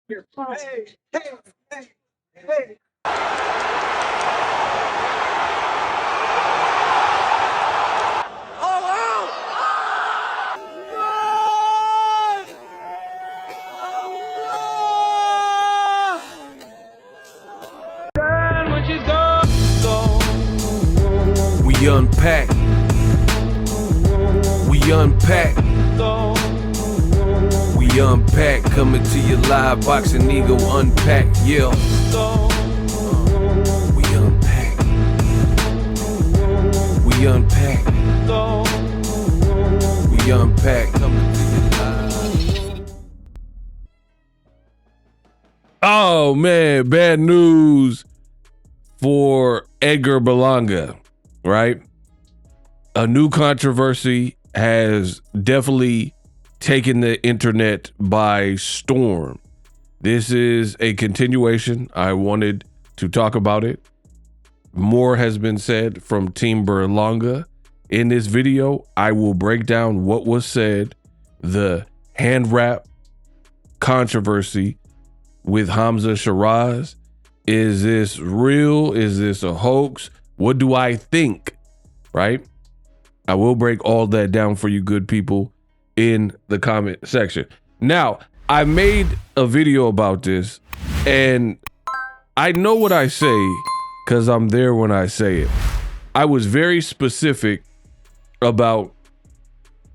Hey, hey, hey, hey. We unpack. We unpack. We unpack. Coming to you live, Boxing Ego Unpack. Yeah. We unpack. We unpack. We unpack. Coming to you live. Oh man, bad news for Edgar Berlanga, right? A new controversy has definitely taken the internet by storm. This is a continuation. I wanted to talk about it. More has been said from Team Berlanga. In this video, I will break down what was said, the hand wrap controversy with Hamza Sheeraz. Is this real? Is this a hoax? What do I think? Right? I will break all that down for you good people in the comment section. Now, I made a video about this and I know what I say because I'm there when I say it. I was very specific about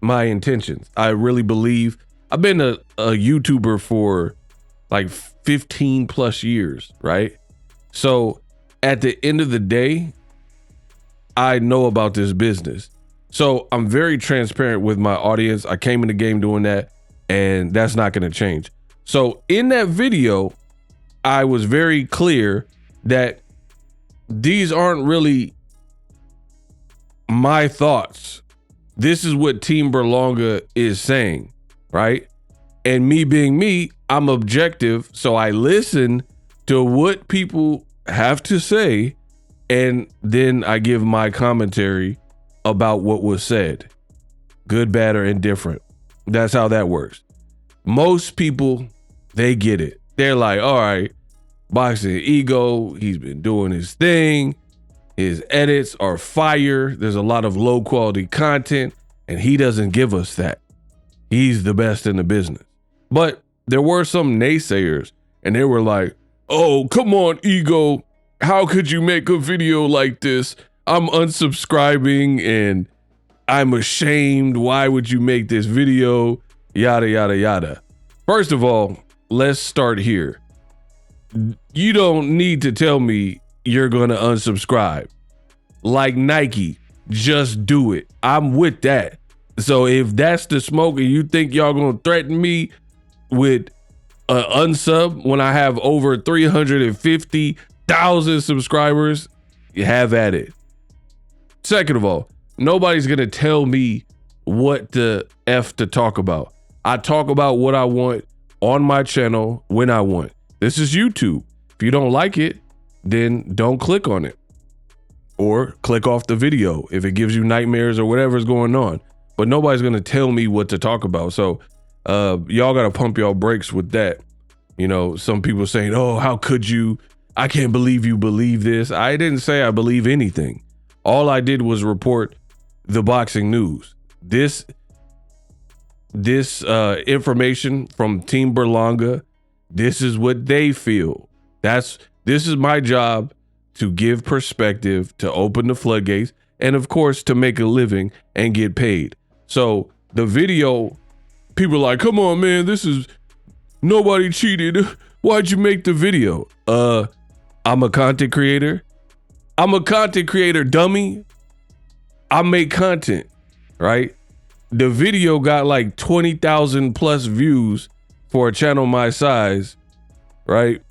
my intentions. I really believe I've been a YouTuber for like 15 plus years, right? So at the end of the day, I know about this business. So I'm very transparent with my audience. I came in the game doing that, and that's not going to change. So in that video, I was very clear that these aren't really my thoughts. This is what Team Berlanga is saying, right? And me being me, I'm objective. So I listen to what people have to say, and then I give my commentary about what was said, good, bad, or indifferent. That's how that works. Most people, they get it. They're like, all right, Boxing Ego, he's been doing his thing. His edits are fire. There's a lot of low quality content, and he doesn't give us that. He's the best in the business. But there were some naysayers, and they were like, oh, come on, Ego. How could you make a video like this? I'm unsubscribing and I'm ashamed. Why would you make this video? Yada, yada, yada. First of all, let's start here. You don't need to tell me you're going to unsubscribe. Like Nike, just do it. I'm with that. So if that's the smoke and you think y'all going to threaten me with an unsub when I have over 350,000 subscribers, you have at it. Second of all, nobody's going to tell me what the F to talk about. I talk about what I want on my channel when I want. This is YouTube. If you don't like it, then don't click on it or click off the video if it gives you nightmares or whatever's going on. But nobody's going to tell me what to talk about. So y'all got to pump y'all brakes with that. You know, some people saying, oh, how could you? I can't believe you believe this. I didn't say I believe anything. All I did was report the boxing news. This information from Team Berlanga, this is what they feel. This is my job to give perspective, to open the floodgates, and of course to make a living and get paid. So the video, people are like, come on, man, this is nobody cheated. Why'd you make the video? I'm a content creator. I'm a content creator, dummy. I make content, right? The video got like 20,000 plus views for a channel my size, right?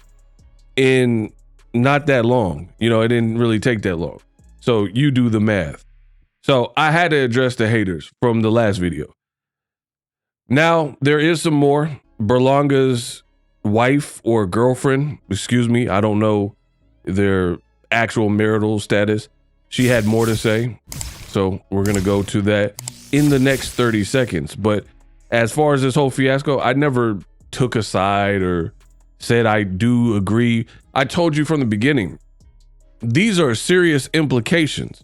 In not that long. You know, it didn't really take that long. So you do the math. So I had to address the haters from the last video. Now there is some more. Berlanga's wife or girlfriend, excuse me, I don't know their actual marital status. She had more to say. So we're going to go to that in the next 30 seconds. But as far as this whole fiasco, I never took a side or said I do agree. I told you from the beginning, these are serious implications.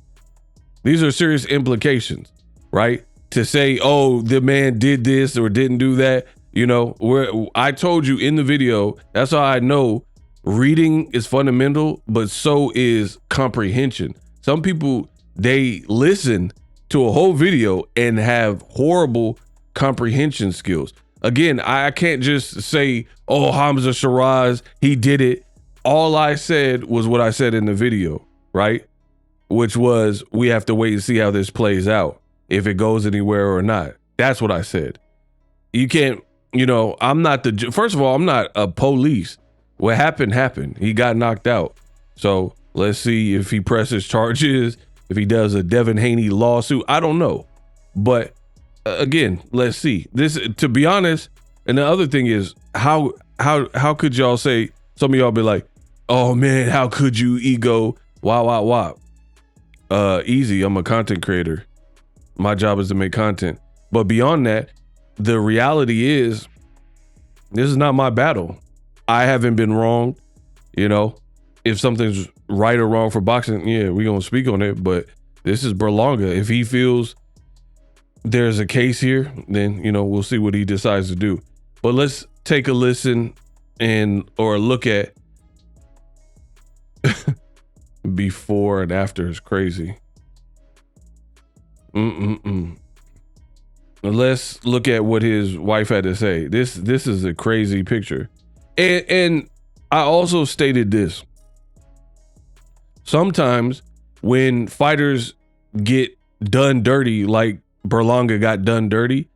These are serious implications, right? To say, oh, the man did this or didn't do that. You know, I told you in the video, that's how I know reading is fundamental, but so is comprehension. Some people, they listen to a whole video and have horrible comprehension skills. Again, I can't just say, oh, Hamza Sheeraz, he did it. All I said was what I said in the video, right? Which was, we have to wait and see how this plays out, if it goes anywhere or not. That's what I said. You can't, you know, first of all, I'm not a police. What happened, happened. He got knocked out. So let's see if he presses charges, if he does a Devin Haney lawsuit. I don't know. But again, let's see. This, to be honest, and the other thing is, how could y'all say, some of y'all be like, oh man, how could you ego, wow. Easy, I'm a content creator. My job is to make content. But beyond that, the reality is, this is not my battle. I haven't been wrong. You know, if something's right or wrong for boxing, yeah, we're going to speak on it. But this is Berlanga. If he feels there's a case here, then, you know, we'll see what he decides to do. But let's take a listen or a look at before and after is crazy. Let's look at what his wife had to say. This is a crazy picture. And I also stated this. Sometimes when fighters get done dirty, like Berlanga got done dirty,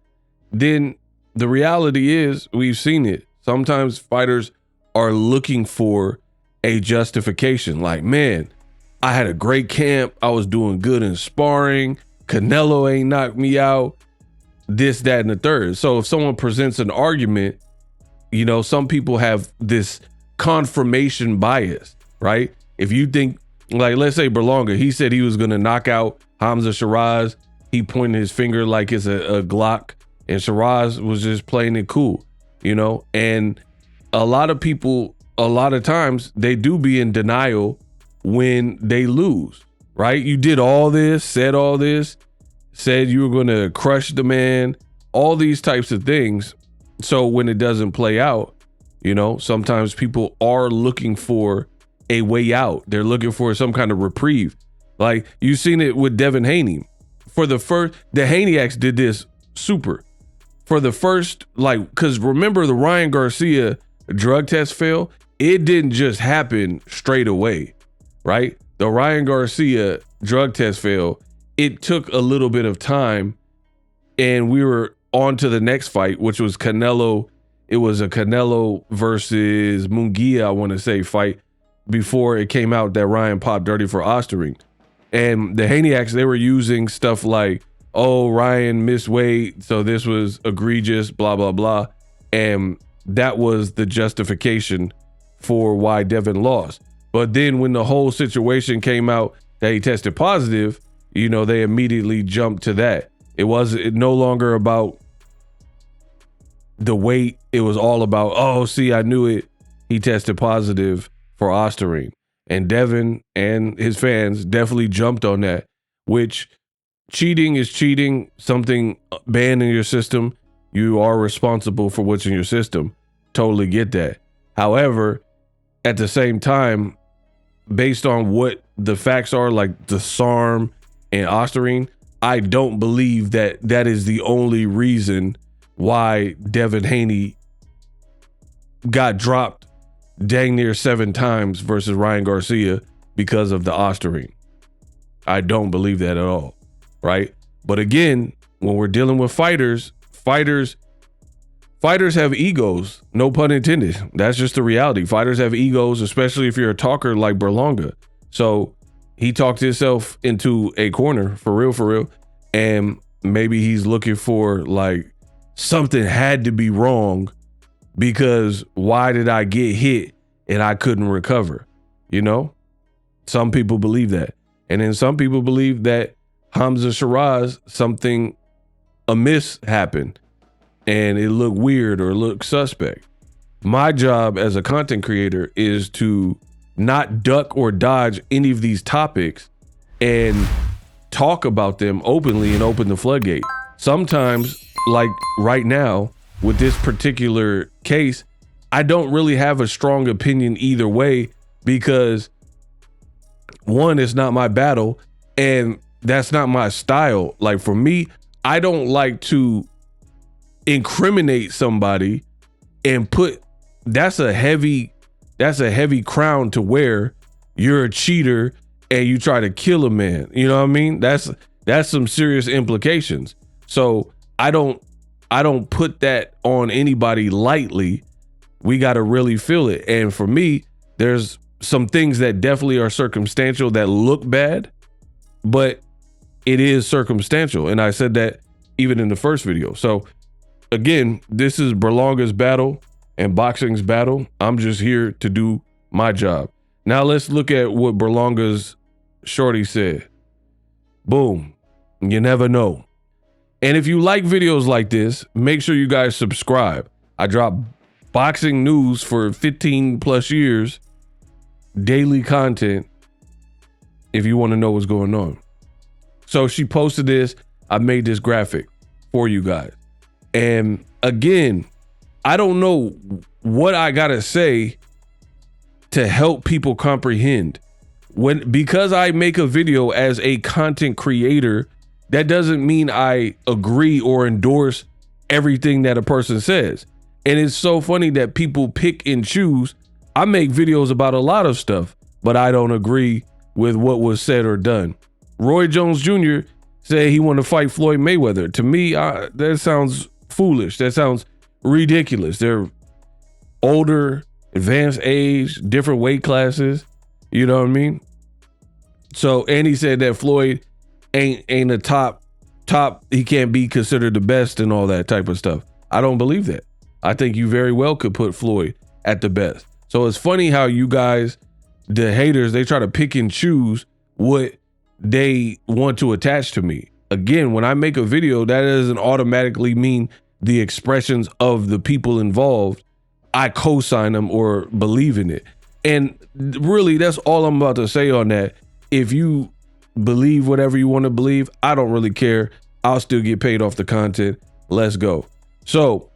then the reality is, we've seen it. Sometimes fighters are looking for a justification. Like, man, I had a great camp. I was doing good in sparring. Canelo ain't knocked me out. This, that, and the third. So if someone presents an argument, you know, some people have this confirmation bias, right? If you think, like, let's say Berlanga, he said he was going to knock out Hamza Sheeraz. He pointed his finger like it's a Glock, and Sheeraz was just playing it cool, you know? And a lot of people, a lot of times, they do be in denial when they lose, right? You did all this, said you were going to crush the man, all these types of things. So when it doesn't play out, you know, sometimes people are looking for a way out. They're looking for some kind of reprieve. Like, you've seen it with Devin Haney. The Haneyaks did this super. For the first, like, because remember the Ryan Garcia drug test fail? It didn't just happen straight away, right? The Ryan Garcia drug test fail, it took a little bit of time, and we were on to the next fight, which was Canelo. It was a Canelo versus Munguia, I want to say, fight before it came out that Ryan popped dirty for Osterring. And the Haneyaks, they were using stuff like, oh, Ryan missed weight, so this was egregious, blah, blah, blah. And that was the justification for why Devin lost. But then when the whole situation came out that he tested positive, you know, they immediately jumped to that. It no longer about the weight. It was all about, oh, see, I knew it. He tested positive for Osterring. And Devin and his fans definitely jumped on that, which cheating is cheating. Something banned in your system, you are responsible for what's in your system. Totally get that. However, at the same time, based on what the facts are, like the SARM and Osterring, I don't believe that that is the only reason why Devin Haney got dropped dang near 7 times versus Ryan Garcia because of the Osterring. I don't believe that at all, right? But again, when we're dealing with fighters have egos, no pun intended. That's just the reality. Fighters have egos, especially if you're a talker like Berlanga. So he talked himself into a corner, for real. And maybe he's looking for, like, something had to be wrong, because why did I get hit and I couldn't recover? You know, some people believe that. And then some people believe that Hamza Sheeraz, something amiss happened and it looked weird or looked suspect. My job as a content creator is to not duck or dodge any of these topics and talk about them openly and open the floodgate. Sometimes, like right now with this particular case, I don't really have a strong opinion either way, because one, it's not my battle, and that's not my style. Like for me, I don't like to incriminate somebody and that's a heavy crown to wear. You're a cheater and you try to kill a man. You know what I mean? That's some serious implications. So I don't put that on anybody lightly. We got to really feel it. And for me, there's some things that definitely are circumstantial that look bad, but it is circumstantial. And I said that even in the first video. So again, this is Berlanga's battle and boxing's battle. I'm just here to do my job. Now let's look at what Berlanga's shorty said. Boom. You never know. And if you like videos like this, make sure you guys subscribe. I drop boxing news for 15 plus years, daily content, if you want to know what's going on. So she posted this. I made this graphic for you guys. And again, I don't know what I gotta say to help people comprehend. Because I make a video as a content creator, that doesn't mean I agree or endorse everything that a person says. And it's so funny that people pick and choose. I make videos about a lot of stuff, but I don't agree with what was said or done. Roy Jones Jr. said he wanted to fight Floyd Mayweather. To me, that sounds foolish. That sounds ridiculous. They're older, advanced age, different weight classes. You know what I mean? So, and he said that Floyd ain't a top. He can't be considered the best and all that type of stuff. I don't believe that. I think you very well could put Floyd at the best. So it's funny how you guys, the haters, they try to pick and choose what they want to attach to me. Again, when I make a video, that doesn't automatically mean the expressions of the people involved, I co-sign them or believe in it. And really, that's all I'm about to say on that. If you believe whatever you want to believe, I don't really care. I'll still get paid off the content. Let's go. So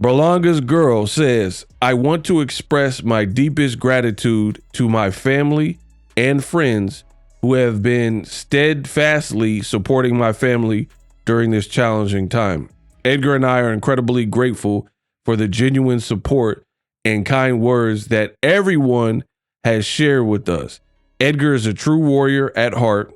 Berlanga's girl says, I want to express my deepest gratitude to my family and friends who have been steadfastly supporting my family during this challenging time. Edgar and I are incredibly grateful for the genuine support and kind words that everyone has shared with us. Edgar is a true warrior at heart.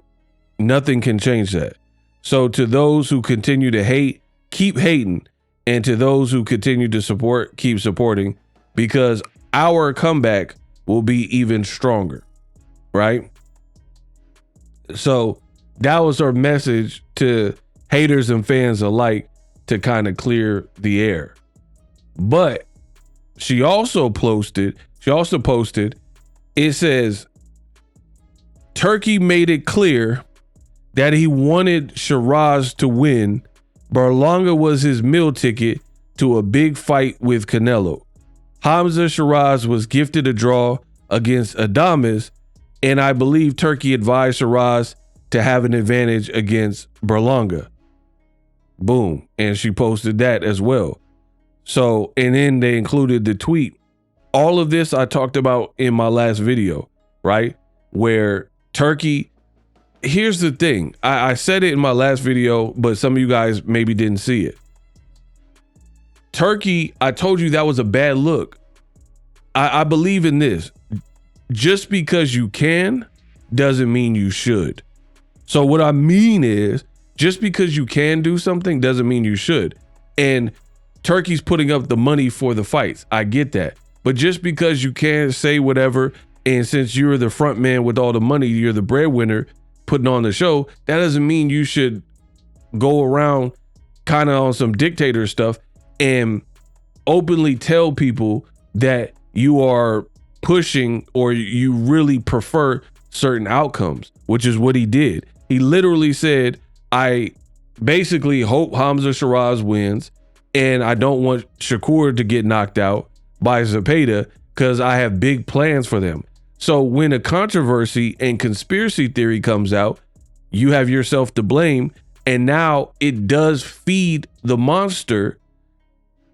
Nothing can change that. So to those who continue to hate, keep hating. And to those who continue to support, keep supporting, because our comeback will be even stronger, right? So that was our message to haters and fans alike to kind of clear the air. But she also posted, it says, Turkey made it clear that he wanted Sheeraz to win. Berlanga was his meal ticket to a big fight with Canelo. Hamza Sheeraz was gifted a draw against Adames, and I believe Turkey advised Sheeraz to have an advantage against Berlanga. Boom. And she posted that as well. So, and then they included the tweet. All of this I talked about in my last video, right? Where Turkey, here's the thing. I said it in my last video, but some of you guys maybe didn't see it. Turkey, I told you that was a bad look. I believe in this. Just because you can doesn't mean you should. So what I mean is, just because you can do something doesn't mean you should. And Turkey's putting up the money for the fights. I get that. But just because you can say whatever, and since you're the front man with all the money, you're the breadwinner putting on the show, that doesn't mean you should go around kind of on some dictator stuff and openly tell people that you are pushing or you really prefer certain outcomes, which is what he did. He literally said, I basically hope Hamza Sheeraz wins, and I don't want Shakur to get knocked out. by Zepeda because I have big plans for them. So when a controversy and conspiracy theory comes out, you have yourself to blame. And now it does feed the monster.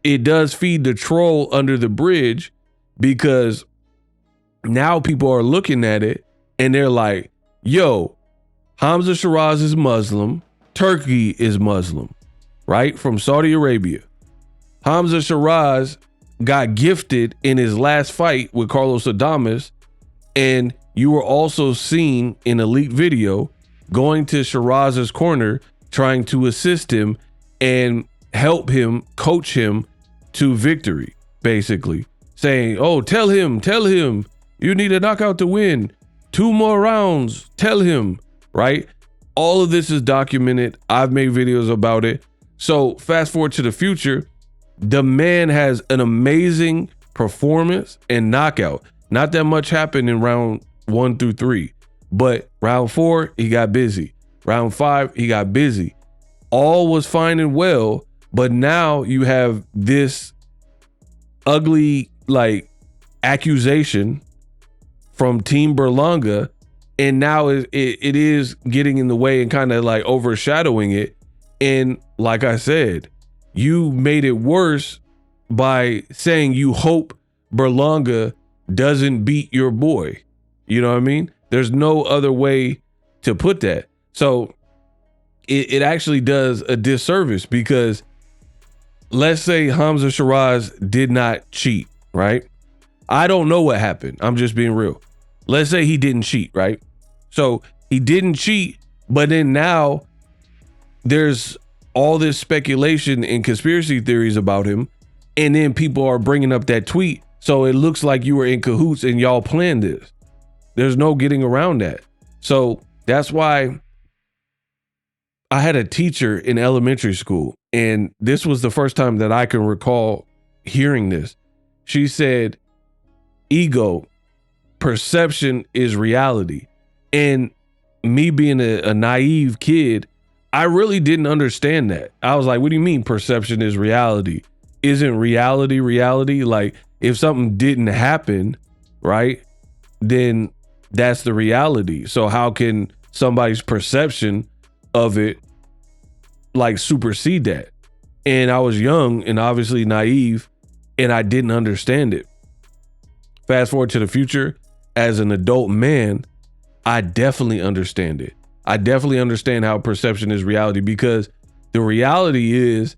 It does feed the troll under the bridge, because now people are looking at it and they're like, yo, Hamza Sheeraz is Muslim. Turkey is Muslim, right? From Saudi Arabia. Hamza Sheeraz got gifted in his last fight with Carlos Adames. And you were also seen in a leaked video going to Sheeraz's corner, trying to assist him and help him, coach him to victory, basically saying, oh, tell him, you need a knockout to win. 2 more rounds, tell him, right? All of this is documented. I've made videos about it. So fast forward to the future, the man has an amazing performance and knockout. Not that much happened in round 1 through 3, but round 4, he got busy. Round 5, he got busy. All was fine and well, but now you have this ugly accusation from Team Berlanga, and now it is getting in the way and kind of overshadowing it. And like I said, you made it worse by saying you hope Berlanga doesn't beat your boy. You know what I mean? There's no other way to put that. So it actually does a disservice, because let's say Hamza Sheeraz did not cheat, right? I don't know what happened. I'm just being real. Let's say he didn't cheat, right? So he didn't cheat, but then now there's all this speculation and conspiracy theories about him. And then people are bringing up that tweet. So it looks like you were in cahoots and y'all planned this. There's no getting around that. So that's why I had a teacher in elementary school, and this was the first time that I can recall hearing this. She said, ego, perception is reality. And me being a naive kid, I really didn't understand that. I was like, what do you mean perception is reality? Isn't reality reality? Like, if something didn't happen, right, then that's the reality. So how can somebody's perception of it supersede that? And I was young and obviously naive, and I didn't understand it. Fast forward to the future, as an adult man, I definitely understand it. I definitely understand how perception is reality, because the reality is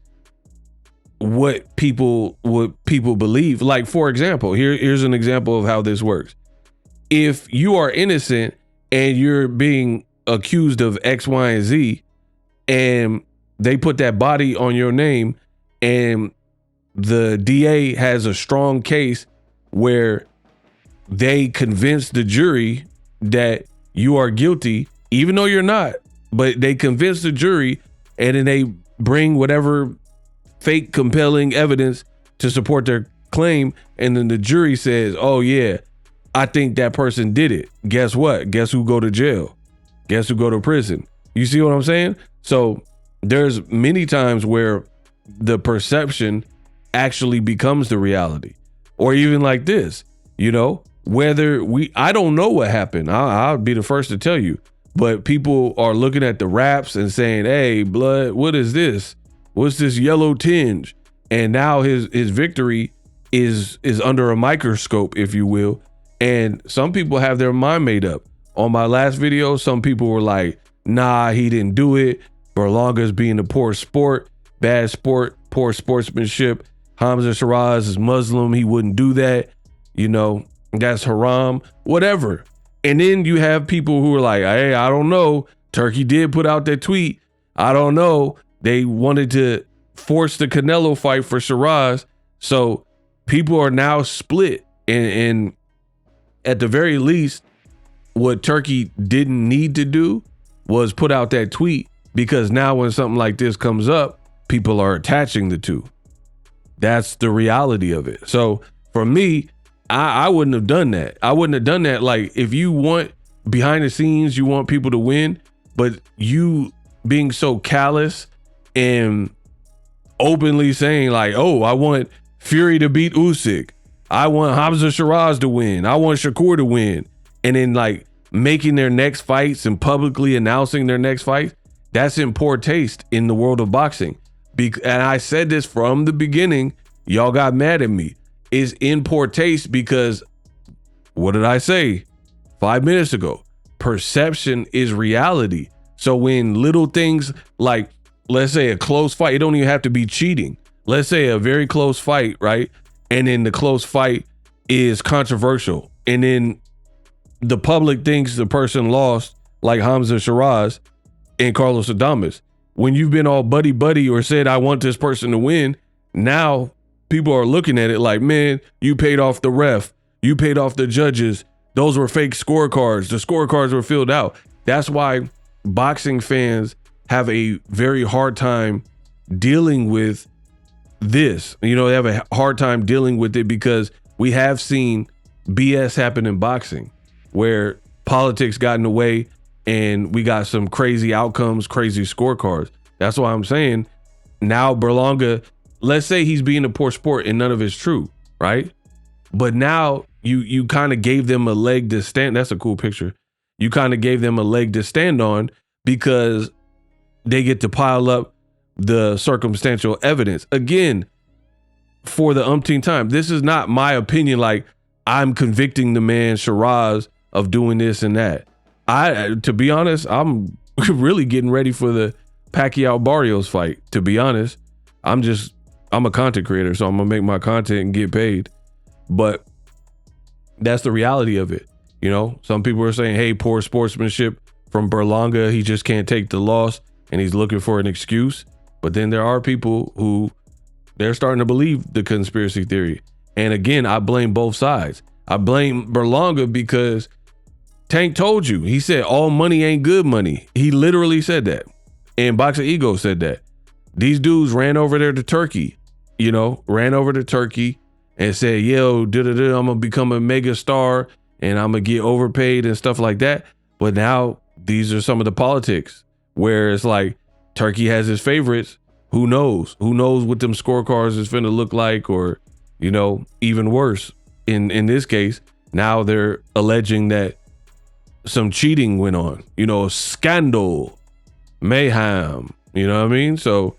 what people believe. Like, for example, here's an example of how this works. If you are innocent and you're being accused of X, Y, and Z, and they put that body on your name, and the DA has a strong case where they convince the jury that you are guilty, even though you're not, but they convince the jury, and then they bring whatever fake compelling evidence to support their claim. And then the jury says, oh yeah, I think that person did it. Guess what? Guess who go to jail? Guess who go to prison? You see what I'm saying? So there's many times where the perception actually becomes the reality. Or even like this, I don't know what happened. I'll be the first to tell you, but people are looking at the raps and saying, hey, blood, what is this? What's this yellow tinge? And now his victory is under a microscope, if you will. And some people have their mind made up. On my last video, some people were like, nah, he didn't do it. Berlanga's being a poor sport, bad sport, poor sportsmanship. Hamza Sheeraz is Muslim. He wouldn't do that. That's haram, whatever. And then you have people who are like, hey, I don't know. Turkey did put out that tweet. I don't know. They wanted to force the Canelo fight for Sheeraz. So people are now split. And at the very least, what Turkey didn't need to do was put out that tweet, because now when something like this comes up, people are attaching the two. That's the reality of it. So for me, I wouldn't have done that. I wouldn't have done that. Like, if you want behind the scenes, you want people to win, but you being so callous and openly saying like, oh, I want Fury to beat Usyk. I want Hamza Sheeraz to win. I want Shakur to win. And then like making their next fights and publicly announcing their next fight, that's in poor taste in the world of boxing. And I said this from the beginning. Y'all got mad at me. It's in poor taste because what did I say 5 minutes ago? Perception is reality. So when little things like, let's say a close fight, it don't even have to be cheating. Let's say a very close fight, right? And then the close fight is controversial. And then the public thinks the person lost, like Hamza Sheeraz and Carlos Adames. When you've been all buddy or said, I want this person to win, now people are looking at it like, man, you paid off the ref. You paid off the judges. Those were fake scorecards. The scorecards were filled out. That's why boxing fans have a very hard time dealing with this. You know, they have a hard time dealing with it because we have seen BS happen in boxing where politics got in the way and we got some crazy outcomes, crazy scorecards. That's why I'm saying now Berlanga, let's say he's being a poor sport and none of it's true, right? But now you kind of gave them a leg to stand. That's a cool picture. You kind of gave them a leg to stand on because they get to pile up the circumstantial evidence. Again, for the umpteenth time, this is not my opinion. Like I'm convicting the man Sheeraz of doing this and that. To be honest, I'm really getting ready for the Pacquiao Barrios fight. To be honest, I'm a content creator, so I'm gonna make my content and get paid. But that's the reality of it. You know, some people are saying, hey, poor sportsmanship from Berlanga. He just can't take the loss and he's looking for an excuse. But then there are people who they're starting to believe the conspiracy theory. And again, I blame both sides. I blame Berlanga because Tank told you. He said all money ain't good money. He literally said that. And Boxer Ego said that. These dudes ran over there to Turkey, and said, yo, I'm going to become a mega star and I'm going to get overpaid and stuff like that. But now these are some of the politics where it's like Turkey has his favorites. Who knows? Who knows what them scorecards is finna look like, or, you know, even worse. In this case, now they're alleging that some cheating went on, you know, scandal, mayhem, you know what I mean? So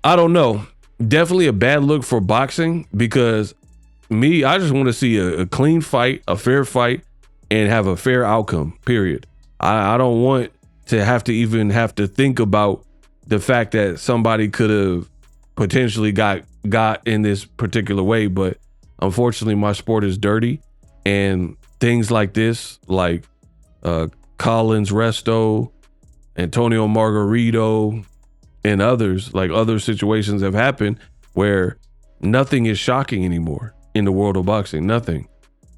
I don't know. Definitely a bad look for boxing because I just want to see a clean fight, a fair fight, and have a fair outcome, period. I don't want to have to think about the fact that somebody could have potentially got in this particular way. But unfortunately, my sport is dirty, and things like this, like Collins Resto, Antonio Margarito, and others, like other situations have happened where nothing is shocking anymore in the world of boxing. Nothing.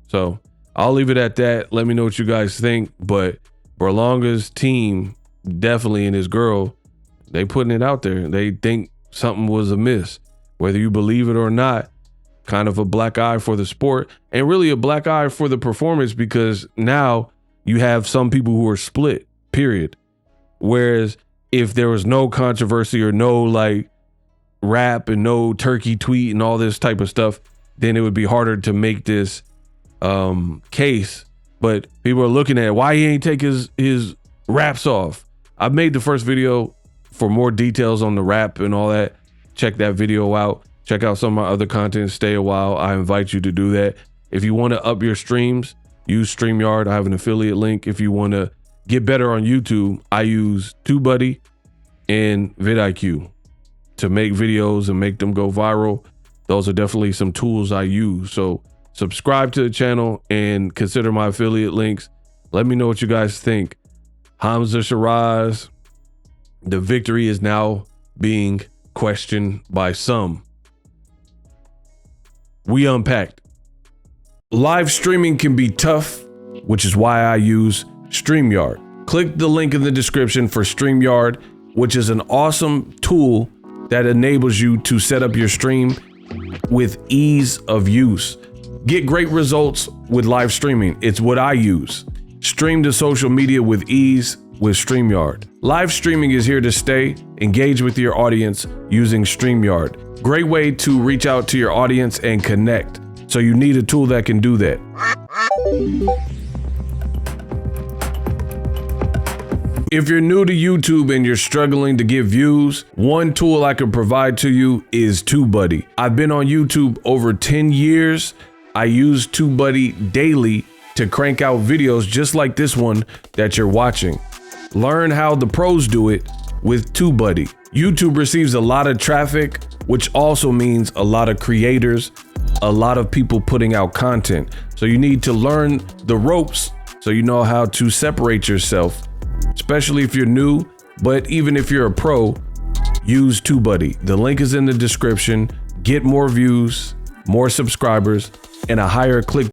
So I'll leave it at that. Let me know what you guys think. But Berlanga's team, definitely, and his girl, they putting it out there. They think something was amiss. Whether you believe it or not, kind of a black eye for the sport and really a black eye for the performance, because now you have some people who are split, period. Whereas if there was no controversy or no like rap and no Turkey tweet and all this type of stuff, then it would be harder to make this case. But people are looking at why he ain't take his raps off. I've made the first video for more details on the rap and all that. Check that video out. Check out some of my other content. Stay a while. I invite you to do that. If you want to up your streams, use StreamYard. I have an affiliate link. If you want to get better on YouTube, I use TubeBuddy and vidIQ to make videos and make them go viral. Those are definitely some tools I use. So subscribe to the channel and consider my affiliate links. Let me know what you guys think. Hamza Sheeraz, the victory is now being questioned by some. We unpacked. Live streaming can be tough, which is why I use StreamYard. Click the link in the description for StreamYard, which is an awesome tool that enables you to set up your stream with ease of use. Get great results with live streaming. It's what I use. Stream to social media with ease with StreamYard. Live streaming is here to stay. Engage with your audience using StreamYard. Great way to reach out to your audience and connect. So you need a tool that can do that. If you're new to YouTube and you're struggling to get views, one tool I can provide to you is TubeBuddy. I've been on YouTube over 10 years. I use TubeBuddy daily to crank out videos just like this one that you're watching. Learn how the pros do it with TubeBuddy. YouTube receives a lot of traffic, which also means a lot of creators, a lot of people putting out content. So you need to learn the ropes so you know how to separate yourself, especially if you're new, but even if you're a pro, use TubeBuddy. The link is in the description. Get more views, more subscribers, and a higher click